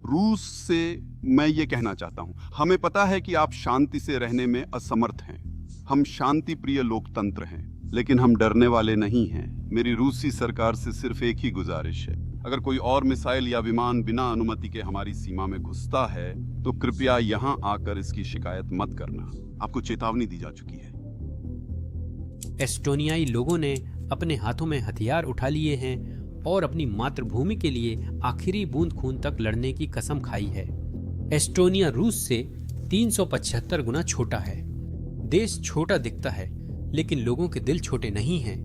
रूस से मैं ये कहना चाहता हूँ, हमें पता है कि आप शांति से रहने में असमर्थ हैं। हम शांति प्रिय लोकतंत्र हैं, लेकिन हम डरने वाले नहीं हैं। मेरी रूसी सरकार से सिर्फ एक ही गुजारिश है, अगर कोई और मिसाइल या विमान बिना अनुमति के हमारी सीमा में घुसता है तो कृपया यहाँ आकर इसकी शिकायत मत करना। आपको चेतावनी दी जा चुकी है। एस्टोनियाई लोगों ने अपने हाथों में हथियार उठा लिए हैं और अपनी मातृभूमि के लिए आखिरी बूंद खून तक लड़ने की कसम खाई है। एस्टोनिया रूस से 375 गुना छोटा है। देश छोटा दिखता है, लेकिन लोगों के दिल छोटे नहीं हैं।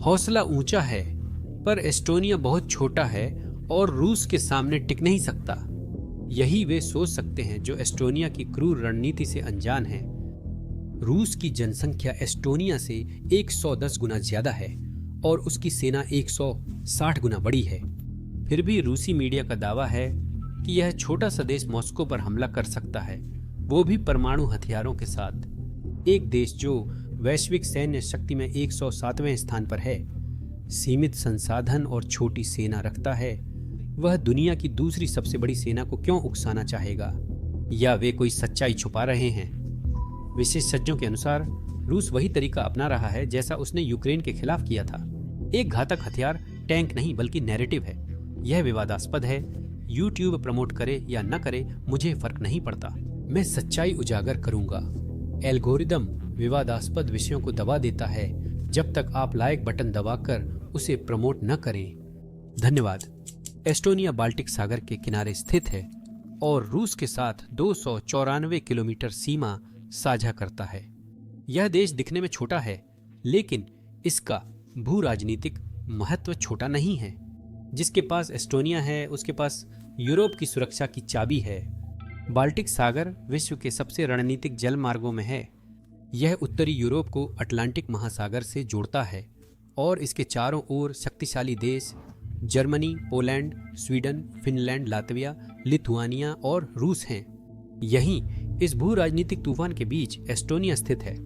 हौसला ऊंचा है, पर एस्टोनिया बहुत छोटा है और रूस के सामने टिक नहीं सकता। यही वे सोच सकते हैं जो एस्टोनिया की क्रूर रणनीति से अनजान हैं। रूस की जनसंख्या एस्टोनिया से 110 गुना ज्यादा है और उसकी सेना 160 गुना बड़ी है। फिर भी रूसी मीडिया का दावा है कि यह छोटा सा देश मॉस्को पर हमला कर सकता है, वो भी परमाणु हथियारों के साथ। एक देश जो वैश्विक सैन्य शक्ति में 107वें स्थान पर है, सीमित संसाधन और छोटी सेना रखता है, वह दुनिया की दूसरी सबसे बड़ी सेना को क्यों उकसाना चाहेगा? या वे कोई सच्चाई छुपा रहे हैं? विशेषज्ञों के अनुसार रूस वही तरीका अपना रहा है जैसा उसने यूक्रेन के खिलाफ किया था। एक घातक हथियार टैंक नहीं बल्कि नैरेटिव है। यह विवादास्पद है। यूट्यूब प्रमोट करे या न करे मुझे फर्क नहीं पड़ता, मैं सच्चाई उजागर करूंगा। एल्गोरिदम विवादास्पद विषयों को दबा देता है जब तक आप लाइक बटन दबाकर उसे प्रमोट न करें। धन्यवाद। एस्टोनिया बाल्टिक सागर के किनारे स्थित है और रूस के साथ 294 किलोमीटर सीमा साझा करता है। यह देश दिखने में छोटा है, लेकिन इसका भू राजनीतिक महत्व छोटा नहीं है। जिसके पास एस्टोनिया है, उसके पास यूरोप की सुरक्षा की चाबी है। बाल्टिक सागर विश्व के सबसे रणनीतिक जल मार्गों में है। यह उत्तरी यूरोप को अटलांटिक महासागर से जोड़ता है और इसके चारों ओर शक्तिशाली देश Germany, Poland, Sweden, Finland, Latvia, Lithuania और रूस हैं। यहीं इस भू राजनीतिक तूफान के बीच एस्टोनिया स्थित है,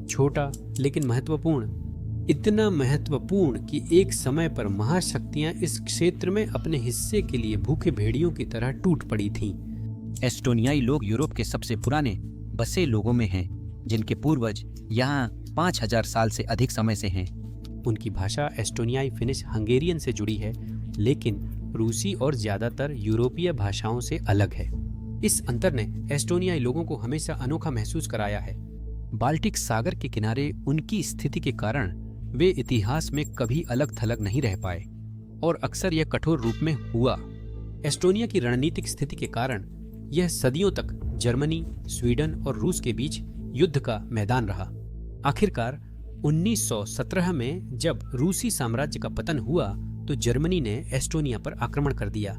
छोटा लेकिन महत्वपूर्ण। इतना महत्वपूर्ण कि एक समय पर महाशक्तियां इस क्षेत्र में अपने हिस्से के लिए भूखे भेड़ियों की तरह टूट पड़ी थीं। एस्टोनियाई लोग यूरोप के सबसे पुराने बसे लोगों में हैं, जिनके पूर्वज यहाँ 5000 साल से अधिक समय से हैं। उनकी भाषा एस्टोनियाई फिनिश हंगेरियन से जुड़ी है, लेकिन रूसी और ज्यादातर यूरोपीय भाषाओं से अलग है। इस अंतर ने एस्टोनियाई लोगों को हमेशा अनोखा महसूस कराया है। बाल्टिक सागर के किनारे उनकी स्थिति के कारण वे इतिहास में कभी अलग थलग नहीं रह पाए और अक्सर यह कठोर रूप में हुआ। एस्टोनिया की रणनीतिक स्थिति के कारण यह सदियों तक जर्मनी, स्वीडन और रूस के बीच युद्ध का मैदान रहा। आखिरकार 1917 में जब रूसी साम्राज्य का पतन हुआ तो जर्मनी ने एस्टोनिया पर आक्रमण कर दिया।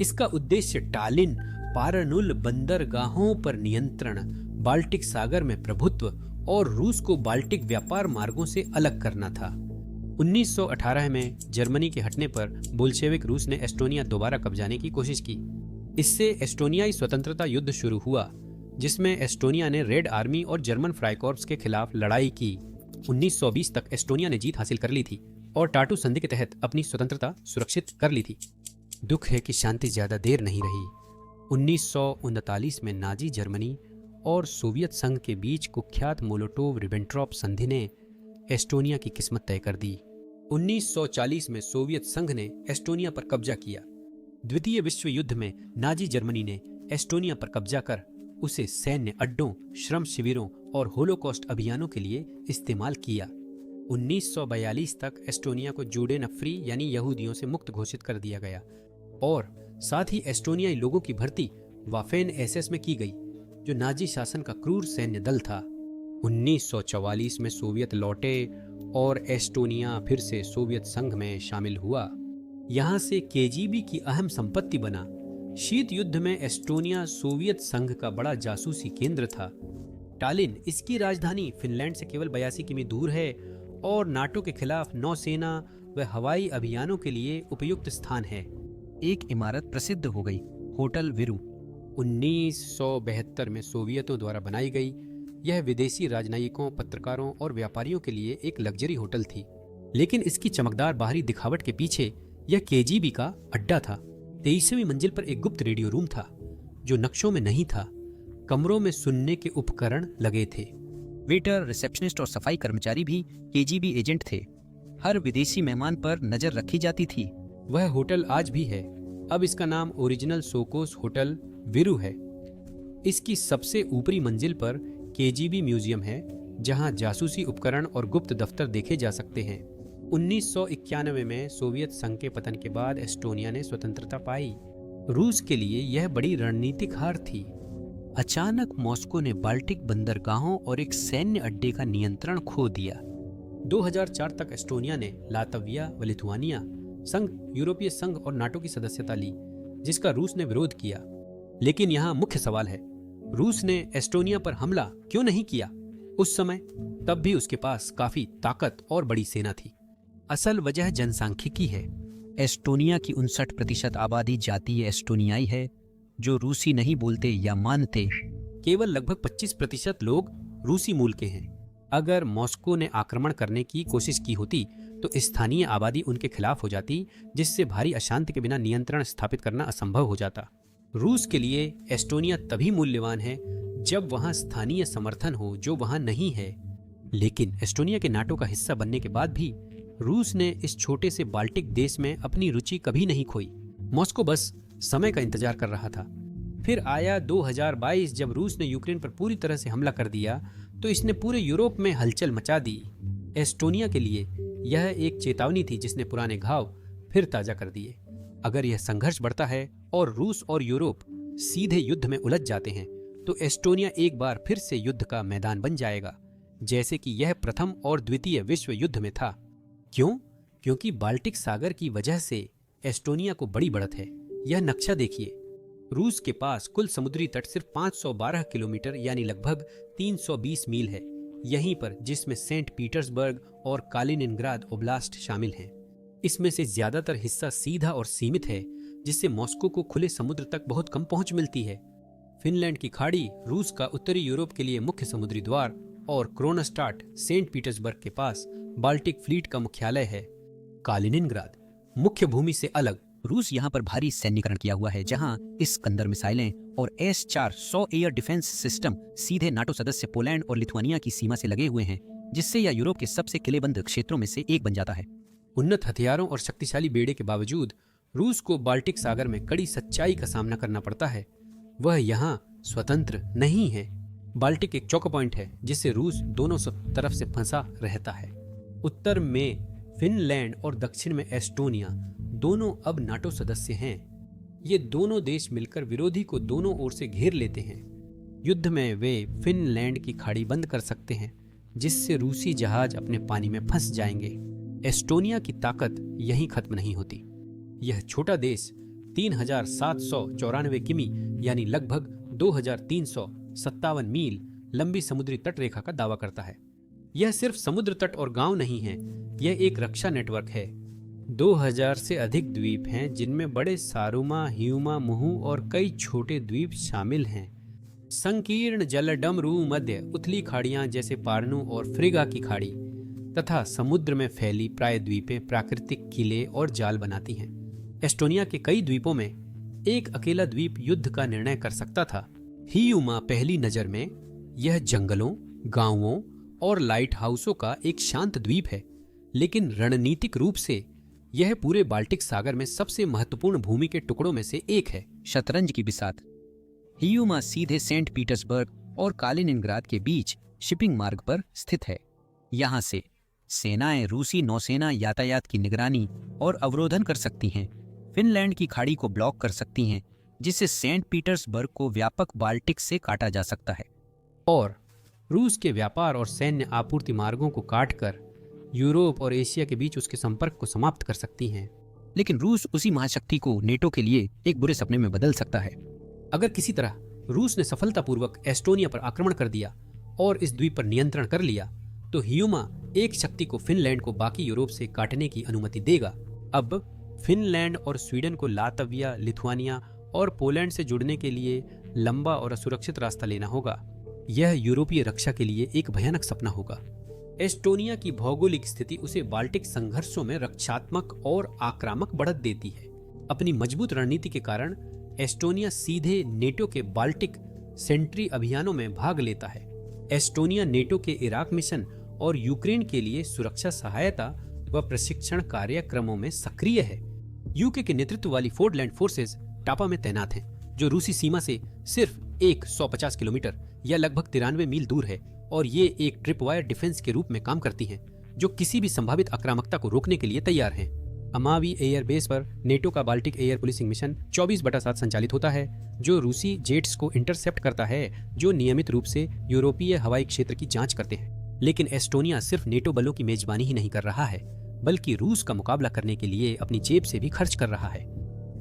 इसका उद्देश्य टालिन, पारानुल बंदरगाहों पर नियंत्रण, बाल्टिक सागर में प्रभुत्व और रूस को बाल्टिक व्यापार मार्गों से अलग करना था। 1918 में जर्मनी के हटने पर बोल्शेविक रूस ने एस्टोनिया दोबारा कब्जाने की कोशिश की। इससे एस्टोनियाई स्वतंत्रता युद्ध शुरू हुआ, जिसमें एस्टोनिया ने रेड आर्मी और जर्मन फ्राइकॉर्प्स के खिलाफ लड़ाई की। 1920 तक एस्टोनिया ने जीत हासिल कर ली थी और टाटू संधि के तहत अपनी स्वतंत्रता सुरक्षित कर ली थी। दुख है कि शांति ज्यादा देर नहीं रही। 1939 में नाजी जर्मनी और सोवियत संघ के बीच कुख्यात मोलोटोव-रिबेंट्रॉप संधि ने एस्टोनिया की किस्मत तय कर दी। 1940 में सोवियत संघ ने एस्टोनिया पर कब्जा किया। द्वितीय विश्व युद्ध में नाजी जर्मनी ने एस्टोनिया पर कब्जा कर उसे सैन्य अड्डों, श्रम शिविरों और होलोकॉस्ट अभियानों के लिए इस्तेमाल किया। 1942 तक एस्टोनिया को जूडेन फ्री यानी यहूदियों से मुक्त घोषित कर दिया गया और साथ ही एस्टोनियाई लोगों की भर्ती वाफेन एसएस में की गई, जो नाजी शासन का क्रूर सैन्य दल था। 1944 में सोवियत लौटे और एस्टोनिया फिर से सोवियत संघ में शामिल हुआ। यहाँ से केजीबी की अहम संपत्ति बना। शीत युद्ध में एस्टोनिया सोवियत संघ का बड़ा जासूसी केंद्र था। टालिन इसकी राजधानी फिनलैंड से केवल 82 किमी दूर है और नाटो के खिलाफ नौसेना व हवाई अभियानों के लिए उपयुक्त स्थान है। एक इमारत प्रसिद्ध हो गई, होटल विरू। 1972 में सोवियतों द्वारा बनाई गई यह विदेशी राजनयिकों, पत्रकारों और व्यापारियों के लिए एक लग्जरी होटल थी, लेकिन इसकी चमकदार बाहरी दिखावट के पीछे यह केजीबी का अड्डा था। 23वीं मंजिल पर एक गुप्त रेडियो रूम था जो नक्शों में नहीं था। कमरों में सुनने के उपकरण लगे थे। वेटर, रिसेप्शनिस्ट और सफाई कर्मचारी भी केजीबी एजेंट थे। हर विदेशी मेहमान पर नजर रखी जाती थी। वह होटल आज भी है। अब इसका नाम ओरिजिनल सोकोस होटल विरु है। इसकी सबसे ऊपरी मंजिल पर केजीबी म्यूजियम है जहां जासूसी उपकरण और गुप्त दफ्तर देखे जा सकते हैं। 1991 में सोवियत संघ के पतन के बाद एस्टोनिया ने स्वतंत्रता पाई। रूस के लिए यह बड़ी रणनीतिक हार थी। अचानक मॉस्को ने बाल्टिक बंदरगाहों और एक सैन्य अड्डे का नियंत्रण खो दिया। 2004 तक एस्टोनिया ने लातविया व लिथुआनिया संघ, यूरोपीय संघ और नाटो की सदस्यता ली, जिसका रूस ने विरोध किया। लेकिन यहाँ मुख्य सवाल है, रूस ने एस्टोनिया पर हमला क्यों नहीं किया उस समय? तब भी उसके पास काफी ताकत और बड़ी सेना थी। असल वजह जनसांख्यिकी है। एस्टोनिया की 59% आबादी जातीय एस्टोनियाई है जो रूसी नहीं बोलते या मानते। केवल लगभग 25% लोग रूसी मूल के हैं। अगर मॉस्को ने आक्रमण करने की कोशिश की होती तो स्थानीय आबादी उनके खिलाफ हो जाती, जिससे भारी अशांति के बिना नियंत्रण स्थापित करना असंभव हो जाता। रूस के लिए एस्टोनिया तभी मूल्यवान है जब वहां स्थानीय समर्थन हो जो वहां नहीं है। लेकिन एस्टोनिया के नाटो का हिस्सा बनने के बाद भी रूस ने इस छोटे से बाल्टिक देश में अपनी रुचि कभी नहीं खोई। मॉस्को बस समय का इंतजार कर रहा था। फिर आया 2022 जब रूस ने यूक्रेन पर पूरी तरह से हमला कर दिया तो इसने पूरे यूरोप में हलचल मचा दी। एस्टोनिया के लिए यह एक चेतावनी थी जिसने पुराने घाव फिर ताजा कर दिए। अगर यह संघर्ष बढ़ता है और रूस और यूरोप सीधे युद्ध में उलझ जाते हैं तो एस्टोनिया एक बार फिर से युद्ध का मैदान बन जाएगा, जैसे कि यह प्रथम और द्वितीय विश्व युद्ध में था। क्यों? क्योंकि बाल्टिक सागर की वजह से एस्टोनिया को बड़ी बढ़त है। यह नक्शा देखिए। रूस के पास कुल समुद्री तट सिर्फ 512 किलोमीटर यानी लगभग 320 मील है। यहीं पर जिसमें सेंट पीटर्सबर्ग और कालिनिनग्राद ओब्लास्ट शामिल हैं। इसमें से ज्यादातर हिस्सा सीधा और सीमित है, जिससे मॉस्को को खुले समुद्र तक बहुत कम पहुंच मिलती है। फिनलैंड की खाड़ी रूस का उत्तरी यूरोप के लिए मुख्य समुद्री द्वार और क्रोनस्टाट सेंट पीटर्सबर्ग के पास बाल्टिक फ्लीट का मुख्यालय है। कालिनिनग्राद मुख्य भूमि से अलग। रूस यहाँ पर भारी सैन्यकरण किया हुआ है, जहाँ इस्कंदर मिसाइलें और S-400 एयर डिफेंस सिस्टम सीधे नाटो सदस्य पोलैंड और लिथुआनिया की सीमा से लगे हुए हैं, जिससे यह यूरोप के सबसे किलेबंद क्षेत्रों में से एक बन जाता है। उन्नत हथियारों और शक्तिशाली बेड़े के बावजूद रूस को बाल्टिक सागर में कड़ी सच्चाई का सामना करना पड़ता है। वह यहाँ स्वतंत्र नहीं है। बाल्टिक एक चौका पॉइंट है जिससे रूस दोनों तरफ से फंसा रहता है। उत्तर में फिनलैंड और दक्षिण में एस्टोनिया दोनों अब नाटो सदस्य हैं। ये दोनों देश मिलकर विरोधी को दोनों ओर से घेर लेते हैं। युद्ध में वे फिनलैंड की खाड़ी बंद कर सकते हैं, जिससे रूसी जहाज अपने पानी में फंस जाएंगे। एस्टोनिया की ताकत यहीं खत्म नहीं होती। यह छोटा देश 3794 किमी यानी लगभग 2357 मील लंबी समुद्री तट रेखा का दावा करता है। यह सिर्फ समुद्र तट और गांव नहीं है, यह एक रक्षा नेटवर्क है। 2000 से अधिक द्वीप हैं, जिनमें बड़े सारुमा, ह्यूमा, मुहू और कई छोटे द्वीप शामिल हैं। संकीर्ण जलडमरू मध्य उथली खाड़ियां जैसे पार्नु और फ्रिगा की खाड़ी तथा समुद्र में फैली प्रायद्वीपें प्राकृतिक किले और जाल बनाती हैं। एस्टोनिया के कई द्वीपों में एक अकेला द्वीप युद्ध का निर्णय कर सकता था। हियुमा पहली नजर में यह जंगलों, गांवों और लाइट हाउसों का एक शांत द्वीप है, लेकिन रणनीतिक रूप से यह पूरे बाल्टिक सागर में सबसे महत्वपूर्ण भूमि के टुकड़ों में से एक है। शतरंज की बिसात। हियुमा सीधे सेंट पीटर्सबर्ग और कालिनिनग्राद के बीच शिपिंग मार्ग पर स्थित है। यहाँ से सेनाएं रूसी नौसेना यातायात की निगरानी और अवरोधन कर सकती हैं, फिनलैंड की खाड़ी को ब्लॉक कर सकती हैं, जिससे सेंट पीटर्सबर्ग को व्यापक बाल्टिक से काटा जा सकता है, और रूस के व्यापार और सैन्य आपूर्ति मार्गों को काटकर यूरोप और एशिया के बीच उसके संपर्क को समाप्त कर सकती हैं। लेकिन रूस उसी महाशक्ति को नेटो के लिए एक बुरे सपने में बदल सकता है। अगर किसी तरह रूस ने सफलतापूर्वक एस्टोनिया पर आक्रमण कर दिया और इस द्वीप पर नियंत्रण कर लिया, तो हियुमा एक शक्ति को फिनलैंड को बाकी यूरोप से काटने की अनुमति देगा। अब फिनलैंड और स्वीडन को लातविया, लिथुआनिया और पोलैंड से जुड़ने के लिए लंबा और असुरक्षित रास्ता लेना होगा। यह यूरोपीय रक्षा के लिए एक भयानक सपना होगा। एस्टोनिया की भौगोलिक स्थिति उसे बाल्टिक संघर्षों में रक्षात्मक और आक्रामक बढ़त देती है। अपनी मजबूत रणनीति के कारण एस्टोनिया सीधे नेटो के बाल्टिक सेंट्री अभियानों में भाग लेता है। एस्टोनिया नेटो के इराक मिशन और यूक्रेन के लिए सुरक्षा सहायता व प्रशिक्षण कार्यक्रमों में सक्रिय है। यूके के नेतृत्व वाली फोर्डलैंड फोर्सेस टापा में तैनात हैं, जो रूसी सीमा से सिर्फ 150 किलोमीटर या लगभग 93 मील दूर है, और ये एक ट्रिपवायर डिफेंस के रूप में काम करती हैं, जो किसी भी संभावित आक्रामकता को रोकने के लिए तैयार हैं। अमावी एयर बेस पर नेटो का बाल्टिक एयर पुलिसिंग मिशन 24/7 संचालित होता है, जो रूसी जेट्स को इंटरसेप्ट करता है जो नियमित रूप से यूरोपीय हवाई क्षेत्र की जांच करते हैं। लेकिन एस्टोनिया सिर्फ नेटो बलों की मेजबानी ही नहीं कर रहा है, बल्कि रूस का मुकाबला करने के लिए अपनी जेब से भी खर्च कर रहा है।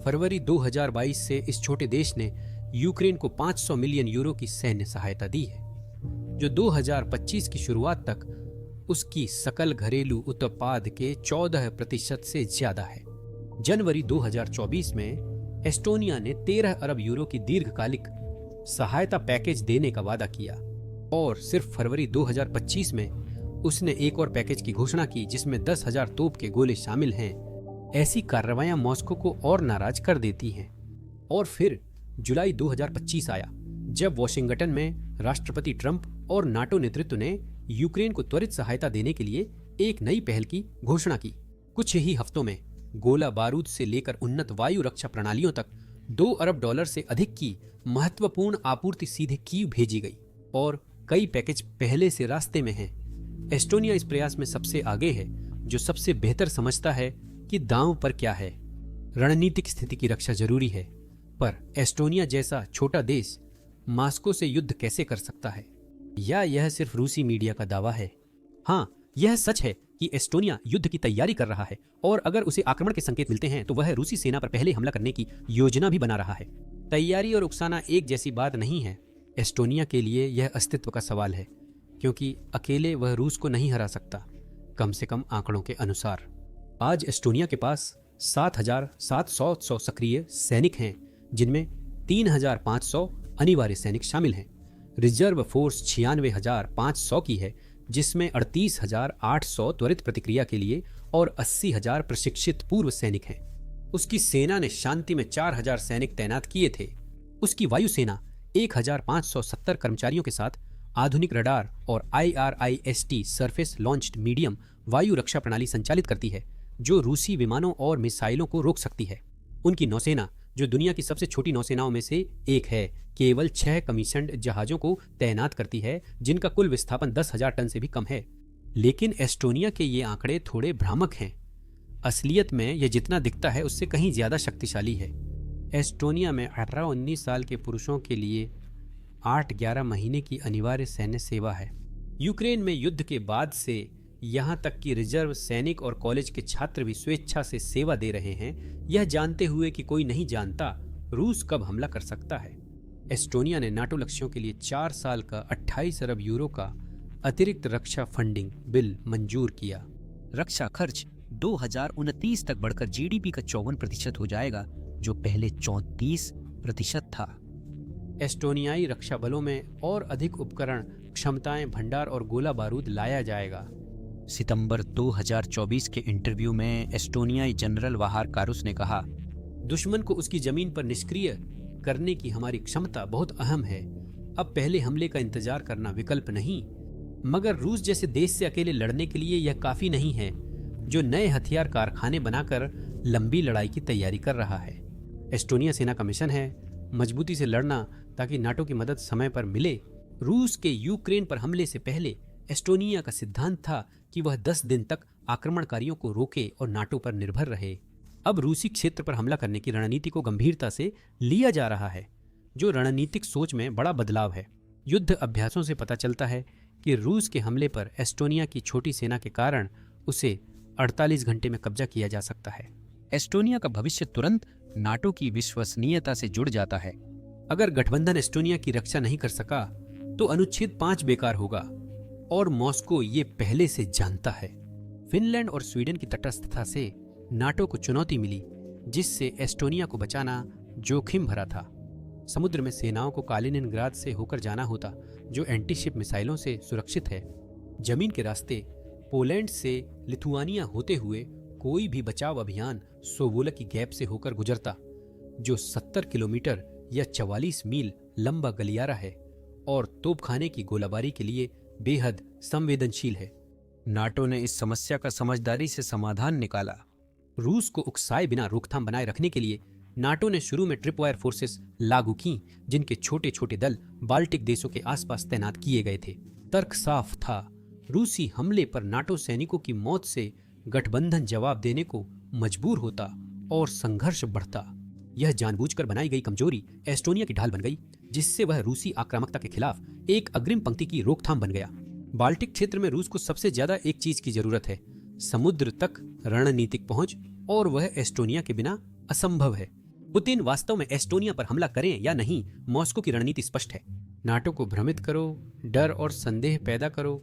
फरवरी 2022 से इस छोटे देश ने यूक्रेन को 500 मिलियन यूरो की सैन्य सहायता दी है, जो 2025 की शुरुआत तक उसकी सकल घरेलू उत्पाद के 14% से ज्यादा है। जनवरी 2024 में एस्टोनिया ने 13 अरब यूरो की दीर्घकालिक सहायता पैकेज देने का वादा किया, और सिर्फ फरवरी 2025 में उसने एक और पैकेज की घोषणा की जिसमें 10,000 तोप के गोले शामिल हैं। ऐसी कार्रवाइयां मॉस्को को और नाराज कर देती हैं। और फिर जुलाई 2025 आया, जब वॉशिंगटन में राष्ट्रपति ट्रंप और नाटो नेतृत्व ने यूक्रेन को त्वरित सहायता देने के लिए एक नई पहल की घोषणा की। कुछ ही हफ्तों में गोला बारूद से लेकर उन्नत वायु रक्षा प्रणालियों तक $2 अरब से अधिक की महत्वपूर्ण आपूर्ति सीधे कीव भेजी गई, और कई पैकेज पहले से रास्ते में हैं। एस्टोनिया इस प्रयास में सबसे आगे है, जो सबसे बेहतर समझता है कि दांव पर क्या है। रणनीतिक स्थिति की रक्षा जरूरी है, पर एस्टोनिया जैसा छोटा देश मॉस्को से युद्ध कैसे कर सकता है? या यह सिर्फ रूसी मीडिया का दावा है? हाँ, यह सच है कि एस्टोनिया युद्ध की तैयारी कर रहा है, और अगर उसे आक्रमण के संकेत मिलते हैं तो वह रूसी सेना पर पहले हमला करने की योजना भी बना रहा है। तैयारी और उकसाना एक जैसी बात नहीं है। एस्टोनिया के लिए यह अस्तित्व का सवाल है, क्योंकि अकेले वह रूस को नहीं हरा सकता, कम से कम आंकड़ों के अनुसार। आज एस्टोनिया के पास 7,700 सक्रिय सैनिक हैं, जिनमें 3,500 अनिवार्य सैनिक शामिल हैं। रिजर्व फोर्स 96,500 की है, जिसमें 38,800 त्वरित प्रतिक्रिया के लिए और 80,000 प्रशिक्षित पूर्व सैनिक हैं। उसकी सेना ने शांति में 4,000 सैनिक तैनात किए थे। उसकी वायुसेना 1,570 कर्मचारियों के साथ आधुनिक रडार और IRIST सरफेस लॉन्च्ड मीडियम वायु रक्षा प्रणाली संचालित करती है, जो रूसी विमानों और मिसाइलों को रोक सकती है। उनकी नौसेना, जो दुनिया की सबसे छोटी नौसेनाओं में से एक है, केवल 6 कमीशन्ड जहाजों को तैनात करती है, जिनका कुल विस्थापन 10,000 टन से भी कम है। लेकिन एस्टोनिया के ये आंकड़े थोड़े भ्रामक हैं। असलियत में यह जितना दिखता है उससे कहीं ज्यादा शक्तिशाली है। एस्टोनिया में 18-19 साल के पुरुषों के लिए 8-11 महीने की अनिवार्य सैन्य सेवा है। यूक्रेन में युद्ध के बाद से यहाँ तक कि रिजर्व सैनिक और कॉलेज के छात्र भी स्वेच्छा से सेवा दे रहे हैं, यह जानते हुए कि कोई नहीं जानता रूस कब हमला कर सकता है। एस्टोनिया ने नाटो लक्ष्यों के लिए 4 साल का 28 अरब यूरो का अतिरिक्त रक्षा फंडिंग बिल मंजूर किया। रक्षा खर्च 2029 तक बढ़कर GDP का 54% हो जाएगा, जो पहले 34% था। एस्टोनियाई रक्षा बलों में और अधिक उपकरण, क्षमताएं, भंडार और गोला बारूद लाया जाएगा। सितंबर 2024 के इंटरव्यू में एस्टोनियाई जनरल वाहार कारुस ने कहा, दुश्मन को उसकी जमीन पर निष्क्रिय करने की हमारी क्षमता बहुत अहम है। अब पहले हमले का इंतजार करना विकल्प नहीं, मगर रूस जैसे देश से अकेले लड़ने के लिए यह काफी नहीं है, जो नए हथियार कारखाने बनाकर लंबी लड़ाई की तैयारी कर रहा है। एस्टोनिया सेना का मिशन है मजबूती से लड़ना, ताकि नाटो की मदद समय पर मिले। रूस के यूक्रेन पर हमले से पहले एस्टोनिया का सिद्धांत था कि वह 10 दिन तक आक्रमणकारियों को रोके और नाटो पर निर्भर रहे। अब रूसी क्षेत्र पर हमला करने की रणनीति को गंभीरता से लिया जा रहा है, जो रणनीतिक सोच में बड़ा बदलाव है। युद्ध अभ्यासों से पता चलता है कि रूस के हमले पर एस्टोनिया की छोटी सेना के कारण उसे 48 घंटे में कब्जा किया जा सकता है। एस्टोनिया का भविष्य तुरंत नाटो की विश्वसनीयता से जुड़ जाता है। अगर गठबंधन एस्टोनिया की रक्षा नहीं कर सका तो अनुच्छेद 5 बेकार होगा, और मॉस्को ये पहले से जानता है। फिनलैंड और स्वीडन की तटस्थता से नाटो को चुनौती मिली, जिससे एस्टोनिया को बचाना जोखिम भरा था। समुद्र में सेनाओं को कालिनिनग्राद से होकर जाना होता, जो एंटीशिप मिसाइलों से सुरक्षित है। जमीन के रास्ते पोलैंड से लिथुआनिया होते हुए कोई भी बचाव अभियान सोवोलकी की गैप से होकर गुजरता, जो 70 किलोमीटर या 44 मील लंबा गलियारा है और तोपखाने की गोलाबारी के लिए बेहद संवेदनशील है। नाटो ने इस समस्या का समझदारी से समाधान निकाला। रूस को उकसाए बिना रोकथाम बनाए रखने के लिए नाटो ने शुरू में ट्रिपवायर फोर्सेस लागू की, जिनके छोटे छोटे दल बाल्टिक देशों के आसपास तैनात किए गए थे। तर्क साफ था, रूसी हमले पर नाटो सैनिकों की मौत से गठबंधन जवाब देने को मजबूर होता और संघर्ष बढ़ता। यह जानबूझकर बनाई गई कमजोरी एस्टोनिया की ढाल बन गई, जिससे वह रूसी आक्रामकता के खिलाफ एक अग्रिम पंक्ति की रोकथाम बन गया। बाल्टिक क्षेत्र में रूस को सबसे ज्यादा एक चीज की जरूरत है, समुद्र तक रणनीतिक पहुंच, और वह एस्टोनिया के बिना असंभव है। पुतिन वास्तव में एस्टोनिया पर हमला करें या नहीं, मॉस्को की रणनीति स्पष्ट है। नाटो को भ्रमित करो, डर और संदेह पैदा करो,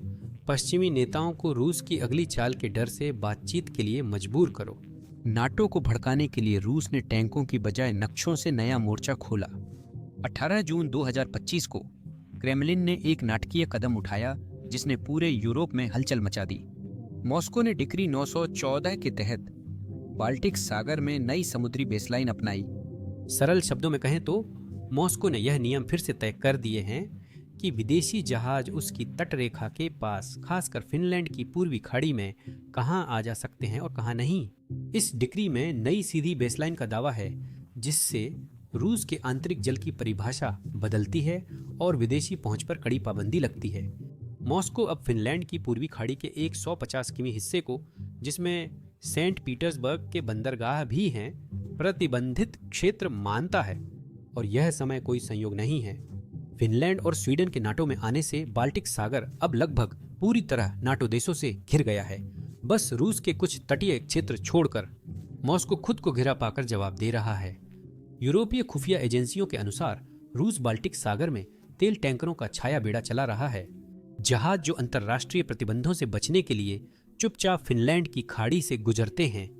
पश्चिमी नेताओं को रूस की अगली चाल के डर से बातचीत के लिए मजबूर करो। नाटो को भड़काने के लिए रूस ने टैंकों की बजाय नक्शों से नया मोर्चा खोला। 18 जून 2025 को क्रेमलिन ने एक नाटकीय कदम उठाया, जिसने पूरे यूरोप में हलचल मचा दी। मॉस्को ने डिक्री 914 के तहत बाल्टिक सागर में नई समुद्री बेसलाइन अपनाई। सरल शब्दों में कहें तो मॉस्को ने यह नियम फिर से तय कर दिए हैं कि विदेशी जहाज उसकी तटरेखा के पास, खासकर फिनलैंड की पूर्वी खाड़ी में, कहां आ जा सकते हैं और कहां नहीं। इस डिक्री में नई सीधी बेसलाइन का दावा है, जिससे रूस के आंतरिक जल की परिभाषा बदलती है और विदेशी पहुंच पर कड़ी पाबंदी लगती है। मॉस्को अब फिनलैंड की पूर्वी खाड़ी के 150 किमी हिस्से को, जिसमें सेंट पीटर्सबर्ग के बंदरगाह भी हैं, प्रतिबंधित क्षेत्र मानता है, और यह समय कोई संयोग नहीं है। फिनलैंड और स्वीडन के नाटो में आने से बाल्टिक सागर अब लगभग पूरी तरह नाटो देशों से घिर गया है। बस रूस के कुछ तटीय क्षेत्र छोड़कर मॉस्को खुद को घिरा पाकर जवाब दे रहा है। यूरोपीय खुफिया एजेंसियों के अनुसार रूस बाल्टिक सागर में तेल टैंकरों का छाया बेड़ा चला रहा है, जहाज जो अंतर्राष्ट्रीय प्रतिबंधों से बचने के लिए चुपचाप फिनलैंड की खाड़ी से गुजरते हैं।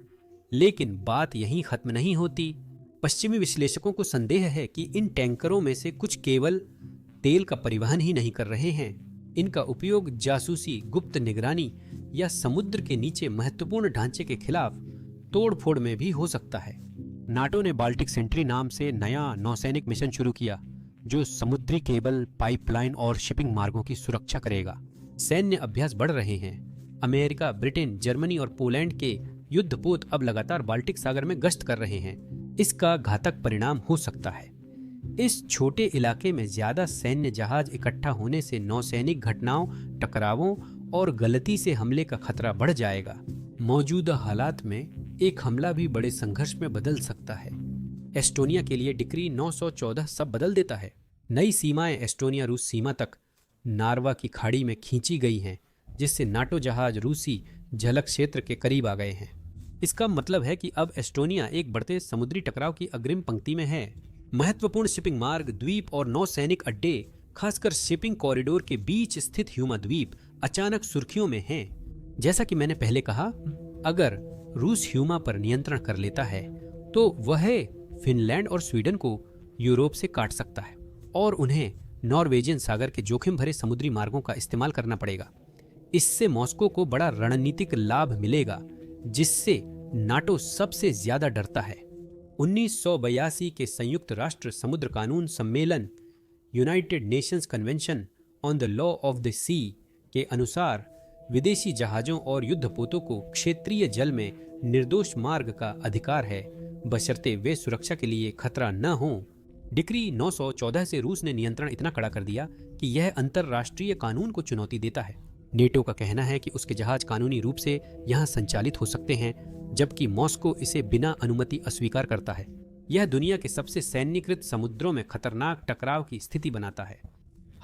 लेकिन बात यहीं खत्म नहीं होती। पश्चिमी विश्लेषकों को संदेह है कि इन टैंकरों में से कुछ केवल तेल का परिवहन ही नहीं कर रहे हैं, इनका उपयोग जासूसी, गुप्त निगरानी या समुद्र के नीचे महत्वपूर्ण ढांचे के खिलाफ तोड़फोड़ में भी हो सकता है। नाटो ने बाल्टिक सेंट्री नाम से नया नौसैनिक मिशन शुरू किया, जो समुद्री केबल, पाइपलाइन और शिपिंग मार्गों की सुरक्षा करेगा। सैन्य अभ्यास बढ़ रहे हैं। अमेरिका, ब्रिटेन, जर्मनी और पोलैंड के युद्धपोत अब लगातार बाल्टिक सागर में गश्त कर रहे हैं। इसका घातक परिणाम हो सकता है। इस छोटे इलाके में ज्यादा सैन्य जहाज इकट्ठा होने से नौसैनिक घटनाओं, टकरावों और गलती से हमले का खतरा बढ़ जाएगा। मौजूदा हालात में एक हमला भी बड़े संघर्ष में बदल सकता है। एस्टोनिया के लिए डिक्री 914 सब बदल देता है। नई सीमाएं एस्टोनिया रूस सीमा तक नार्वा की खाड़ी में खींची गई हैं, जिससे नाटो जहाज रूसी जलक क्षेत्र के करीब आ गए हैं। इसका मतलब है कि अब एस्टोनिया एक बढ़ते समुद्री टकराव की अग्रिम पंक्ति में है। महत्वपूर्ण शिपिंग मार्ग, द्वीप और नौसैनिक अड्डे, खासकर शिपिंग कॉरिडोर के बीच स्थित ह्यूमा द्वीप, अचानक सुर्खियों में हैं। जैसा कि मैंने पहले कहा, अगर रूस ह्यूमा पर नियंत्रण कर लेता है तो वह फिनलैंड और स्वीडन को यूरोप से काट सकता है और उन्हें नॉर्वेजियन सागर के जोखिम भरे समुद्री मार्गों का इस्तेमाल करना पड़ेगा। इससे मॉस्को को बड़ा रणनीतिक लाभ मिलेगा, जिससे नाटो सबसे ज्यादा डरता है। 1982 के संयुक्त राष्ट्र समुद्र कानून सम्मेलन, United Nations convention on the law of the sea के अनुसार विदेशी जहाजों और युद्धपोतों को क्षेत्रीय जल में निर्दोष मार्ग का अधिकार है, बशर्ते वे सुरक्षा के लिए खतरा न हो। डिक्री 914 से रूस ने नियंत्रण इतना कड़ा कर दिया कि यह अंतर्राष्ट्रीय कानून को चुनौती देता है। नेटो का कहना है कि उसके जहाज कानूनी रूप से यहां संचालित हो सकते हैं, जबकि मॉस्को इसे बिना अनुमति अस्वीकार करता है। यह दुनिया के सबसे सैन्यकृत समुद्रों में खतरनाक टकराव की स्थिति बनाता है।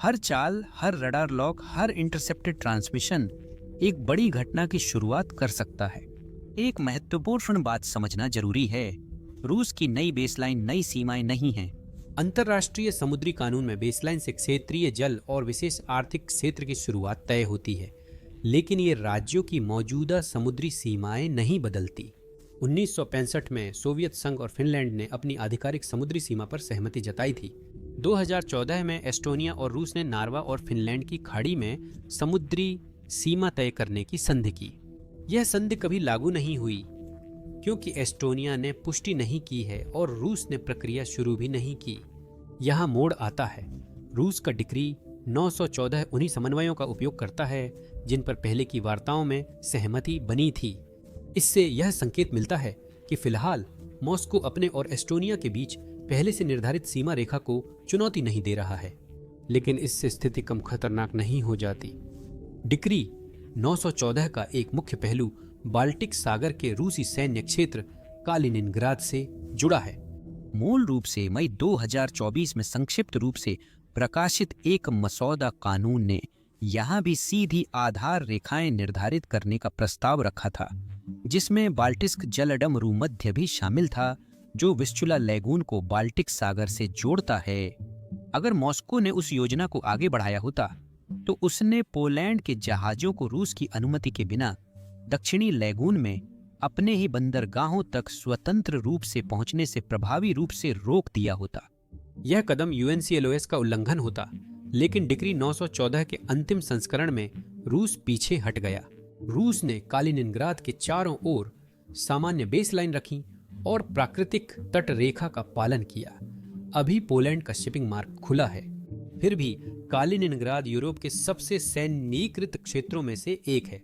हर चाल, हर रडार लॉक, हर इंटरसेप्टेड ट्रांसमिशन एक बड़ी घटना की शुरुआत कर सकता है। एक महत्वपूर्ण बात समझना जरूरी है, रूस की नई बेसलाइन नई सीमाएं नहीं हैं। अंतर्राष्ट्रीय समुद्री कानून में बेसलाइन से क्षेत्रीय जल और विशेष आर्थिक क्षेत्र की शुरुआत तय होती है, लेकिन ये राज्यों की मौजूदा समुद्री सीमाएं नहीं बदलती। 1965 में सोवियत संघ और फिनलैंड ने अपनी आधिकारिक समुद्री सीमा पर सहमति जताई थी। 2014 में एस्टोनिया और रूस ने नार्वा और फिनलैंड की खाड़ी में समुद्री सीमा तय करने की संधि की। यह संधि कभी लागू नहीं हुई क्योंकि एस्टोनिया ने पुष्टि नहीं की है और रूस ने प्रक्रिया शुरू भी नहीं की। यहाँ मोड़ आता है। रूस का डिक्री 914 उन्हीं समन्वयों का उपयोग करता है जिन पर पहले की वार्ताओं में सहमति बनी थी। इससे यह संकेत मिलता है कि फिलहाल मॉस्को अपने और एस्टोनिया के बीच पहले से निर्धारित सीमा रेखा को चुनौती नहीं दे रहा है, लेकिन इससे स्थिति कम खतरनाक नहीं हो जाती। डिक्री 914 का एक मुख्य पहलू बाल्टिक सागर के रूसी सैन्य क्षेत्र कालिनिनग्राद से जुड़ा है। मूल रूप से मई 2024 में संक्षिप्त रूप से प्रकाशित एक मसौदा कानून ने यहाँ भी सीधी आधार रेखाएं निर्धारित करने का प्रस्ताव रखा था, जिसमें बाल्टिस्क जलडम भूमध्य भी शामिल था, जो विस्चुला लैगून को बाल्टिक सागर से जोड़ता है। अगर मॉस्को ने उस योजना को आगे बढ़ाया होता तो उसने पोलैंड के जहाजों को रूस की अनुमति के बिना दक्षिणी लैगून में अपने ही बंदरगाहों तक स्वतंत्र रूप से पहुंचने से प्रभावी रूप से रोक दिया होता। यह कदम UNCLOS का उल्लंघन होता, लेकिन डिक्री 914 के अंतिम संस्करण में रूस पीछे हट गया। रूस ने कालिनिनग्राद के चारों ओर सामान्य बेसलाइन रखी और प्राकृतिक तट रेखा का पालन किया। अभी पोलैंड का शिपिंग मार्ग खुला है। फिर भी कालिनिनग्राद यूरोप के सबसे सैन्यीकृत क्षेत्रों में से एक है।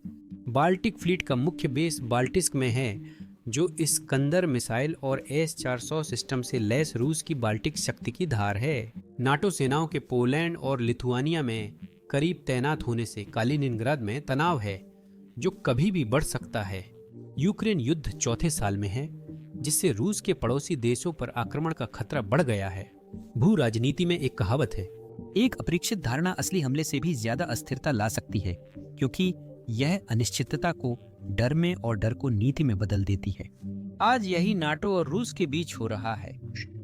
बाल्टिक फ्लीट का मुख्य बेस बाल्टिस्क में है, जो इस्कंदर मिसाइल और S-400 सिस्टम से लैस रूस की बाल्टिक शक्ति की धार है। नाटो सेनाओं के पोलैंड और लिथुआनिया में करीब तैनात होने से कालिनिनग्राद में तनाव है, जो कभी भी बढ़ सकता है। यूक्रेन युद्ध चौथे साल में है, जिससे रूस के पड़ोसी देशों पर आक्रमण का खतरा बढ़ गया है। भू राजनीति में एक कहावत है, एक अपेक्षित धारणा असली हमले से भी ज्यादा अस्थिरता ला सकती है, क्योंकि यह अनिश्चितता को डर में और डर को नीति में बदल देती है। आज यही नाटो और रूस के बीच हो रहा है।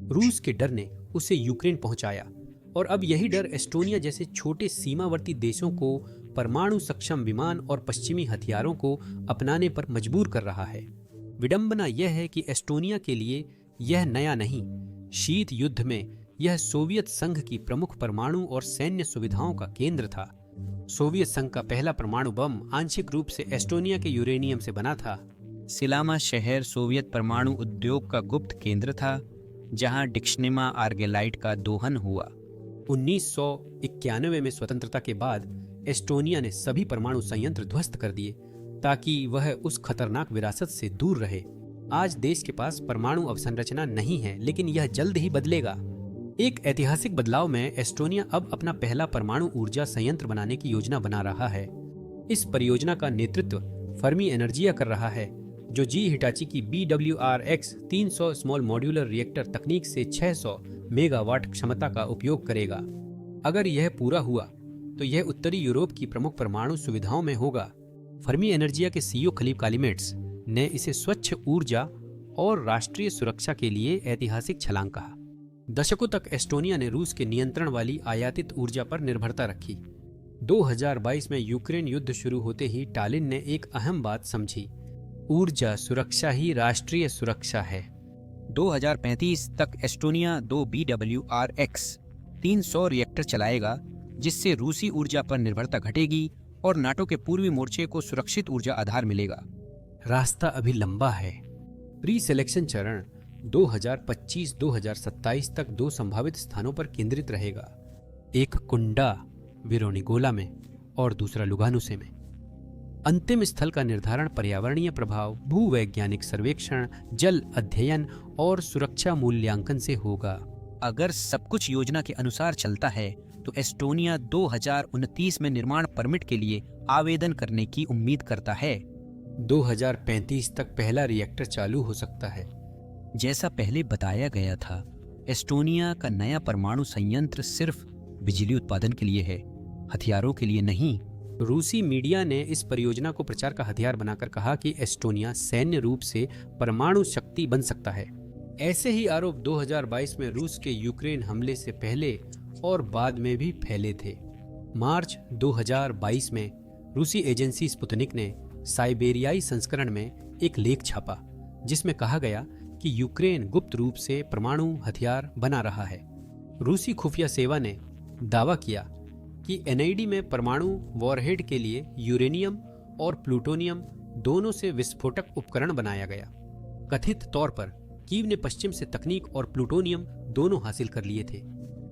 रूस के डर ने उसे यूक्रेन पहुंचाया और अब यही डर एस्टोनिया जैसे छोटे सीमावर्ती देशों को परमाणु सक्षम विमान और पश्चिमी हथियारों को अपनाने पर मजबूर कर रहा है। विडंबना यह है कि एस्टोनिया के लिए यह नया नहीं। शीत युद्ध में यह सोवियत संघ की प्रमुख परमाणु और सैन्य सुविधाओं का केंद्र था। सोवियत संघ का पहला परमाणु बम आंशिक रूप से एस्टोनिया के यूरेनियम से बना था। सिलामा शहर सोवियत परमाणु उद्योग का गुप्त केंद्र था, जहां डिक्शनेमा आर्गेलाइट का दोहन हुआ। 1991 में स्वतंत्रता के बाद एस्टोनिया ने सभी परमाणु संयंत्र ध्वस्त कर दिए ताकि वह उस खतरनाक विरासत से दूर रहे। आज देश के पास परमाणु अवसंरचना नहीं है, लेकिन यह जल्द ही बदलेगा। एक ऐतिहासिक बदलाव में एस्टोनिया अब अपना पहला परमाणु ऊर्जा संयंत्र बनाने की योजना बना रहा है। इस परियोजना का नेतृत्व फर्मी एनर्जिया कर रहा है, जो जी हिटाची की BWRX 300 स्मॉल मॉड्यूलर रिएक्टर तकनीक से 600 मेगावाट क्षमता का उपयोग करेगा। अगर यह पूरा हुआ तो यह उत्तरी यूरोप की प्रमुख परमाणु सुविधाओं में होगा। फर्मी एनर्जिया के CEO खलीफ कालिमेट्स ने इसे स्वच्छ ऊर्जा और राष्ट्रीय सुरक्षा के लिए ऐतिहासिक छलांग कहा। दशकों तक एस्टोनिया ने रूस के नियंत्रण वाली आयातित ऊर्जा पर निर्भरता रखी। 2022 में यूक्रेन युद्ध शुरू होते ही टालिन ने एक अहम बात समझी, ऊर्जा सुरक्षा ही राष्ट्रीय सुरक्षा है। 2035 तक एस्टोनिया 2 BWRX 300 रिएक्टर चलाएगा, जिससे रूसी ऊर्जा पर निर्भरता घटेगी और नाटो के पूर्वी मोर्चे को सुरक्षित ऊर्जा आधार मिलेगा। रास्ता अभी लंबा है। प्री सिलेक्शन चरण 2025-2027 तक 2 संभावित स्थानों पर केंद्रित रहेगा, एक कुंडा विरोनिगोला में और दूसरा लुगानुसे में। अंतिम स्थल का निर्धारण पर्यावरणीय प्रभाव, भूवैज्ञानिक सर्वेक्षण, जल अध्ययन और सुरक्षा मूल्यांकन से होगा। अगर सब कुछ योजना के अनुसार चलता है तो एस्टोनिया 2029 में निर्माण परमिट के लिए आवेदन करने की उम्मीद करता है। 2035 तक पहला रिएक्टर चालू हो सकता है। जैसा पहले बताया गया था, एस्टोनिया का नया परमाणु संयंत्र सिर्फ बिजली उत्पादन के लिए है, हथियारों के लिए नहीं। रूसी मीडिया ने इस परियोजना को प्रचार का हथियार बनाकर कहा कि एस्टोनिया सैन्य रूप से परमाणु शक्ति बन सकता है। ऐसे ही आरोप 2022 में रूस के यूक्रेन हमले से पहले और बाद में भी फैले थे। मार्च 2022 में रूसी एजेंसी स्पुतनिक ने साइबेरियाई संस्करण में एक लेख छापा, जिसमें कहा गया कि यूक्रेन गुप्त रूप से परमाणु हथियार बना रहा है। रूसी खुफिया सेवा ने दावा किया कि NID में परमाणु वॉरहेड के लिए यूरेनियम और प्लूटोनियम दोनों से विस्फोटक उपकरण बनाया गया। कथित तौर पर कीव ने पश्चिम से तकनीक और प्लूटोनियम दोनों हासिल कर लिए थे।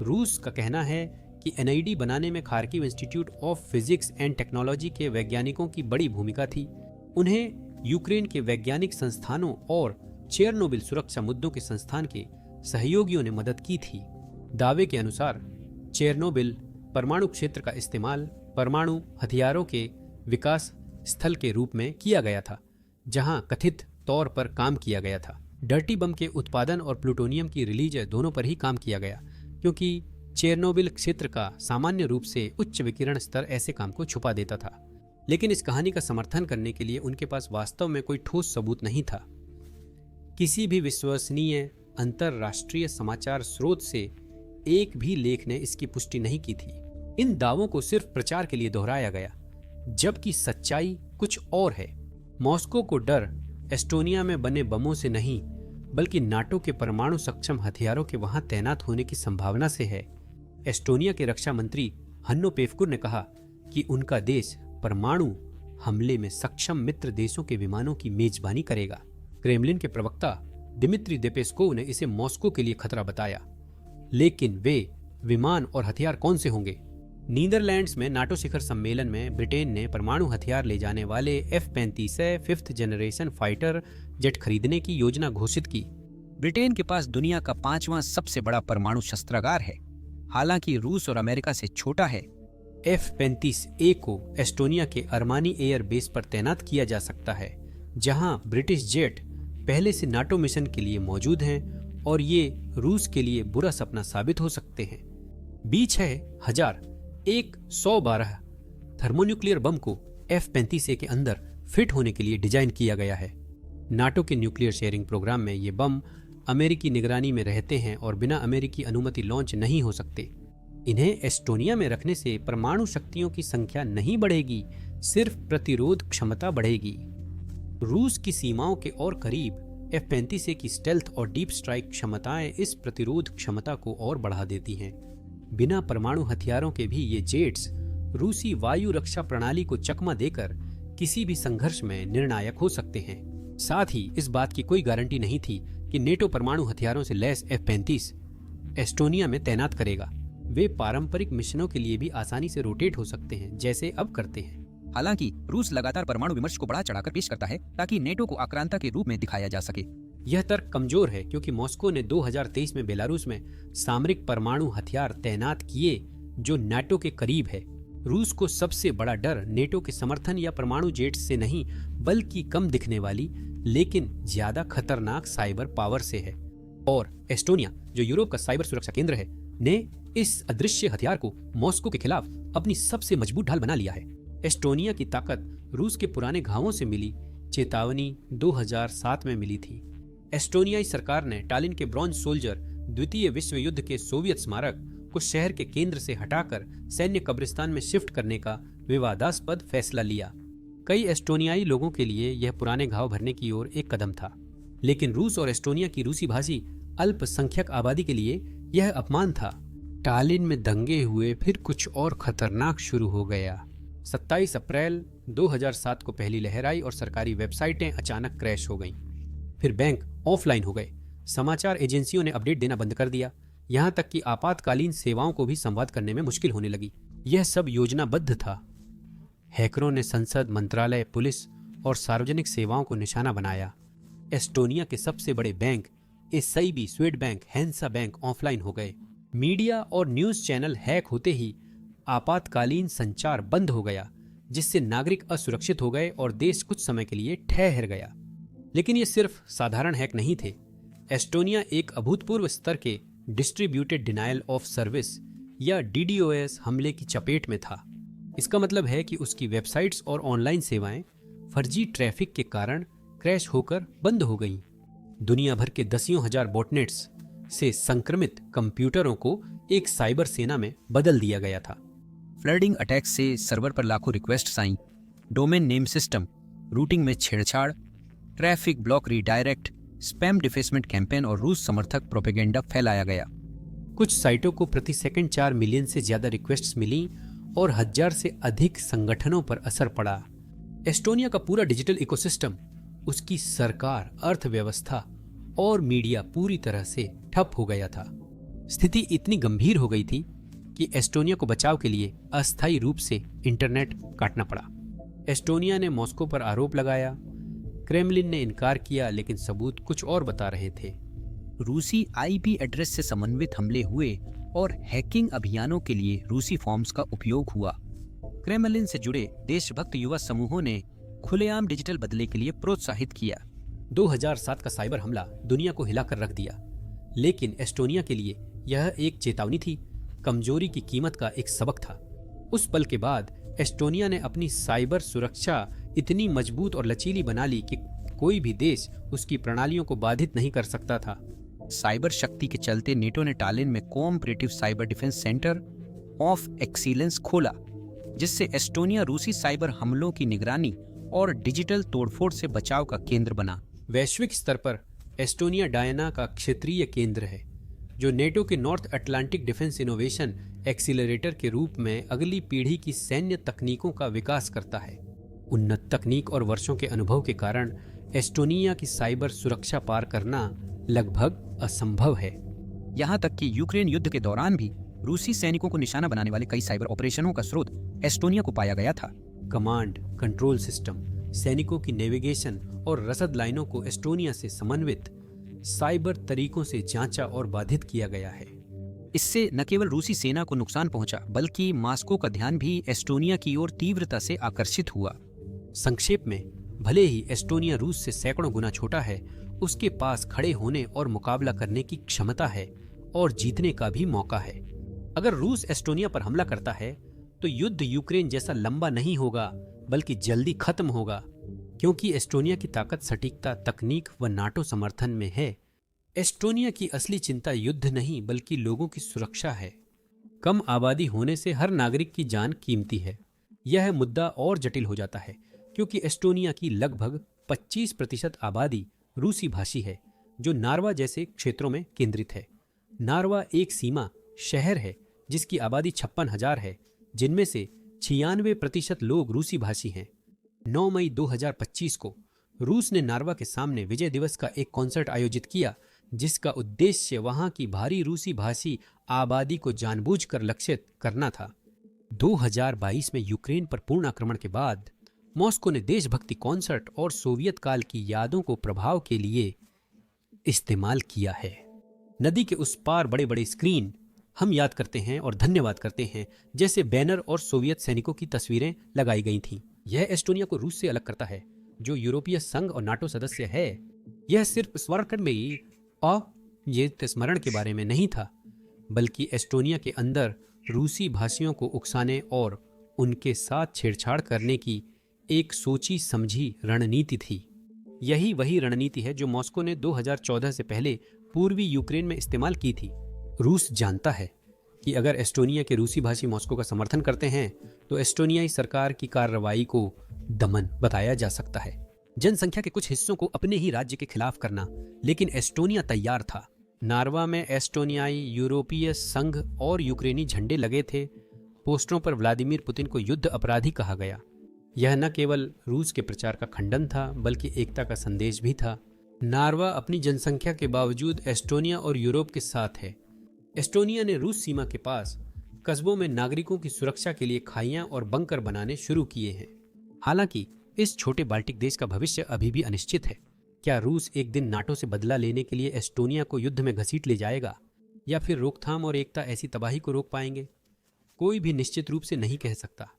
रूस का कहना है कि एनआईडी बनाने में Kharkiv institute of physics and technology के वैज्ञानिकों की बड़ी भूमिका थी। उन्हें यूक्रेन के वैज्ञानिक संस्थानों और चेरनोबिल सुरक्षा मुद्दों के संस्थान के सहयोगियों ने मदद की थी। दावे के अनुसार चेरनोबिल परमाणु क्षेत्र का इस्तेमाल परमाणु हथियारों के विकास स्थल के रूप में किया गया था, जहां कथित तौर पर काम किया गया था। डर्टी बम के उत्पादन और प्लूटोनियम की रिलीज दोनों पर ही काम किया गया, क्योंकि चेरनोबिल क्षेत्र का सामान्य रूप से उच्च विकिरण स्तर ऐसे काम को छुपा देता था। लेकिन इस कहानी का समर्थन करने के लिए उनके पास वास्तव में कोई ठोस सबूत नहीं था। किसी भी विश्वसनीय अंतरराष्ट्रीय समाचार स्रोत से एक भी लेख ने इसकी पुष्टि नहीं की थी। इन दावों को सिर्फ प्रचार के लिए दोहराया गया, जबकि सच्चाई कुछ और है। मॉस्को को डर एस्टोनिया में बने बमों से नहीं, बल्कि नाटो के परमाणु सक्षम हथियारों के वहां तैनात होने की संभावना से है। एस्टोनिया के रक्षा मंत्री हन्नो पेवकुर ने कहा कि उनका देश परमाणु हमले में सक्षम मित्र देशों के विमानों की मेजबानी करेगा। क्रेमलिन के प्रवक्ता दिमित्री देपेस्कोव ने इसे मॉस्को के लिए खतरा बताया, लेकिन वे विमान और हथियार कौन से होंगे? नीदरलैंड्स में नाटो शिखर सम्मेलन में ब्रिटेन ने परमाणु हथियार ले जाने वाले F-35 5th generation fighter jet खरीदने की योजना घोषित की। ब्रिटेन के पास दुनिया का 5वां सबसे बड़ा परमाणु शस्त्रागार है, हालांकि रूस और अमेरिका से छोटा है। F-35A को एस्टोनिया के अरमानी एयर बेस पर तैनात किया जा सकता है, जहां ब्रिटिश जेट पहले से नाटो मिशन के लिए मौजूद हैं और ये रूस के लिए बुरा सपना साबित हो सकते हैं। बीच है 112 थर्मोन्यूक्लियर बम को F-35A के अंदर फिट होने के लिए डिजाइन किया गया है। नाटो के न्यूक्लियर शेयरिंग प्रोग्राम में ये बम अमेरिकी निगरानी में रहते हैं और बिना अमेरिकी अनुमति लॉन्च नहीं हो सकते। इन्हें एस्टोनिया में रखने से परमाणु शक्तियों की संख्या नहीं बढ़ेगी, सिर्फ प्रतिरोध क्षमता बढ़ेगी। रूस की सीमाओं के और करीब F-35A की स्टेल्थ और डीप स्ट्राइक क्षमताएं इस प्रतिरोध क्षमता को और बढ़ा देती हैं। बिना परमाणु हथियारों के भी ये जेट्स रूसी वायु रक्षा प्रणाली को चकमा देकर किसी भी संघर्ष में निर्णायक हो सकते हैं। साथ ही इस बात की कोई गारंटी नहीं थी कि नेटो परमाणु हथियारों से लैस F-35 एस्टोनिया में तैनात करेगा। वे पारंपरिक मिशनों के लिए भी आसानी से रोटेट हो सकते हैं, जैसे अब करते हैं। हालांकि रूस लगातार परमाणु विमर्श को बढ़ा चढ़ाकर पेश करता है ताकि नेटो को आक्रांता के रूप में दिखाया जा सके। यह तर्क कमजोर है, क्योंकि मॉस्को ने 2023 में बेलारूस में सामरिक परमाणु हथियार तैनात किए, जो नाटो के करीब है। रूस को सबसे बड़ा डर नेटो के समर्थन या परमाणु जेट्स से नहीं, बल्कि कम दिखने वाली लेकिन ज्यादा खतरनाक साइबर पावर से है। और एस्टोनिया, जो यूरोप का साइबर सुरक्षा केंद्र है, ने इस अदृश्य हथियार को मॉस्को के खिलाफ अपनी सबसे मजबूत ढाल बना लिया है। एस्टोनिया की ताकत रूस के पुराने घावों से मिली चेतावनी 2007 में मिली थी। एस्टोनियाई सरकार ने टालिन के ब्रॉन्ज सोल्जर द्वितीय विश्व युद्ध के सोवियत स्मारक को शहर के केंद्र से हटाकर सैन्य कब्रिस्तान में शिफ्ट करने का विवादास्पद फैसला लिया। कई एस्टोनियाई लोगों के लिए यह पुराने घाव भरने की ओर एक कदम था, लेकिन रूस और एस्टोनिया की रूसी भाषी अल्पसंख्यक आबादी के लिए यह अपमान था। टालिन में दंगे हुए, फिर कुछ और खतरनाक शुरू हो गया। 27 अप्रैल 2007 को पहली लहर आई और सरकारी वेबसाइटें अचानक क्रैश हो गईं। फिर बैंक ऑफलाइन हो गए, समाचार एजेंसियों ने अपडेट देना बंद कर दिया, यहाँ तक कि आपातकालीन सेवाओं को भी संवाद करने में मुश्किल होने लगी। यह सब योजनाबद्ध था। हैकरों ने संसद, मंत्रालय, पुलिस और सार्वजनिक सेवाओं को निशाना बनाया। एस्टोनिया के सबसे बड़े बैंक एसआईबी, स्वेडबैंक, हैंसा बैंक ऑफलाइन हो गए। मीडिया और न्यूज चैनल हैक होते ही आपातकालीन संचार बंद हो गया, जिससे नागरिक असुरक्षित हो गए और देश कुछ समय के लिए ठहर गया। लेकिन ये सिर्फ साधारण हैक नहीं थे। एस्टोनिया एक अभूतपूर्व स्तर के डिस्ट्रीब्यूटेड डिनायल ऑफ सर्विस या DDoS हमले की चपेट में था। इसका मतलब है कि उसकी वेबसाइट्स और ऑनलाइन सेवाएं फर्जी ट्रैफिक के कारण क्रैश होकर बंद हो गईं। दुनिया भर के दसियों हजार बॉटनेट्स से संक्रमित कंप्यूटरों को एक साइबर सेना में बदल दिया गया था। फ्लडिंग अटैक से सर्वर पर लाखों रिक्वेस्ट आई, डोमेन नेम सिस्टम, रूटिंग में छेड़छाड़, traffic block redirect, spam defacement campaign और रूस समर्थक प्रोपेगेंडा फैलाया गया। कुछ साइटों को प्रति सेकंड 4 मिलियन से ज्यादा रिक्वेस्ट्स मिली और 1000 से अधिक संगठनों पर असर पड़ा। एस्टोनिया का पूरा डिजिटल इकोसिस्टम उसकी सरकार, अर्थव्यवस्था और मीडिया पूरी तरह से ठप हो गया था। स्थिति इतनी गंभीर हो गई थी कि एस्टोनिया को बचाव के लिए अस्थायी रूप से इंटरनेट काटना पड़ा। एस्टोनिया ने मॉस्को पर आरोप लगाया, क्रेमलिन ने इनकार किया, लेकिन सबूत कुछ और बता रहे थे। रूसी आईपी एड्रेस से समन्वित हमले हुए और हैकिंग अभियानों के लिए रूसी फॉर्म्स का उपयोग हुआ। क्रेमलिन से जुड़े देशभक्त युवा समूहों ने खुलेआम डिजिटल बदले के लिए प्रोत्साहित किया। 2007 का साइबर हमला दुनिया को हिलाकर रख दिया, लेकिन एस्टोनिया के लिए यह एक चेतावनी थी, कमजोरी की कीमत का एक सबक था। उस पल के बाद एस्टोनिया ने अपनी साइबर सुरक्षा इतनी मजबूत और लचीली बना ली कि कोई भी देश उसकी प्रणालियों को बाधित नहीं कर सकता था। साइबर शक्ति के चलते नेटो ने टालिन में cooperative cyber defence centre of excellence खोला, जिससे एस्टोनिया रूसी साइबर हमलों की निगरानी और डिजिटल तोड़फोड़ से बचाव का केंद्र बना। वैश्विक स्तर पर एस्टोनिया डायना का क्षेत्रीय केंद्र है, जो नेटो के north Atlantic defence innovation accelerator के रूप में अगली पीढ़ी की सैन्य तकनीकों का विकास करता है। उन्नत तकनीक और वर्षों के अनुभव के कारण एस्टोनिया की साइबर सुरक्षा पार करना लगभग असंभव है। यहाँ तक कि यूक्रेन युद्ध के दौरान भी रूसी सैनिकों को निशाना बनाने वाले कई साइबर ऑपरेशनों का स्रोत एस्टोनिया को पाया गया था। कमांड कंट्रोल सिस्टम, सैनिकों की नेविगेशन और रसद लाइनों को एस्टोनिया से समन्वित साइबर तरीकों से जांचा और बाधित किया गया है। इससे न केवल रूसी सेना को नुकसान पहुंचा, बल्कि मॉस्को का ध्यान भी एस्टोनिया की ओर तीव्रता से आकर्षित हुआ। संक्षेप में, भले ही एस्टोनिया रूस से सैकड़ों गुना छोटा है, उसके पास खड़े होने और मुकाबला करने की क्षमता है और जीतने का भी मौका है। अगर रूस एस्टोनिया पर हमला करता है तो युद्ध यूक्रेन जैसा लंबा नहीं होगा, बल्कि जल्दी खत्म होगा, क्योंकि एस्टोनिया की ताकत सटीकता, तकनीक व नाटो समर्थन में है। एस्टोनिया की असली चिंता युद्ध नहीं, बल्कि लोगों की सुरक्षा है। कम आबादी होने से हर नागरिक की जान कीमती है। यह मुद्दा और जटिल हो जाता है क्योंकि एस्टोनिया की लगभग 25% आबादी रूसी भाषी है, जो नार्वा जैसे क्षेत्रों में केंद्रित है। नार्वा एक सीमा शहर है जिसकी आबादी 56,000 है, जिनमें से 96% लोग रूसी भाषी हैं। 9 मई 2025 को रूस ने नार्वा के सामने विजय दिवस का एक कॉन्सर्ट आयोजित किया, जिसका उद्देश्य वहां की भारी रूसी भाषी आबादी को जानबूझकर लक्षित करना था। 2022 में यूक्रेन पर पूर्ण आक्रमण के बाद मॉस्को ने देशभक्ति कॉन्सर्ट और सोवियत काल की यादों को प्रभाव के लिए इस्तेमाल किया है। नदी के उस पार बड़े बड़े स्क्रीन हम याद करते हैं और धन्यवाद करते हैं जैसे बैनर और सोवियत सैनिकों की तस्वीरें लगाई गई थीं। यह एस्टोनिया को रूस से अलग करता है, जो यूरोपीय संघ और नाटो सदस्य है। यह सिर्फ स्वर्णकर्मी और ये स्मरण के बारे में नहीं था, बल्कि एस्टोनिया के अंदर रूसी भाषियों को उकसाने और उनके साथ छेड़छाड़ करने की एक सोची समझी रणनीति थी। यही वही रणनीति है जो मॉस्को ने 2014 से पहले पूर्वी यूक्रेन में इस्तेमाल की थी। रूस जानता है कि अगर एस्टोनिया के रूसी भाषी मॉस्को का समर्थन करते हैं तो एस्टोनियाई सरकार की कार्रवाई को दमन बताया जा सकता है, जनसंख्या के कुछ हिस्सों को अपने ही राज्य के खिलाफ करना। लेकिन एस्टोनिया तैयार था। नार्वा में एस्टोनियाई, यूरोपीय संघ और यूक्रेनी झंडे लगे थे। पोस्टरों पर व्लादिमीर पुतिन को युद्ध अपराधी कहा गया। यह न केवल रूस के प्रचार का खंडन था, बल्कि एकता का संदेश भी था। नार्वा अपनी जनसंख्या के बावजूद एस्टोनिया और यूरोप के साथ है। एस्टोनिया ने रूस सीमा के पास कस्बों में नागरिकों की सुरक्षा के लिए खाइयां और बंकर बनाने शुरू किए हैं। हालांकि इस छोटे बाल्टिक देश का भविष्य अभी भी अनिश्चित है। क्या रूस एक दिन नाटो से बदला लेने के लिए एस्टोनिया को युद्ध में घसीट ले जाएगा, या फिर रोकथाम और एकता ऐसी तबाही को रोक पाएंगे? कोई भी निश्चित रूप से नहीं कह सकता।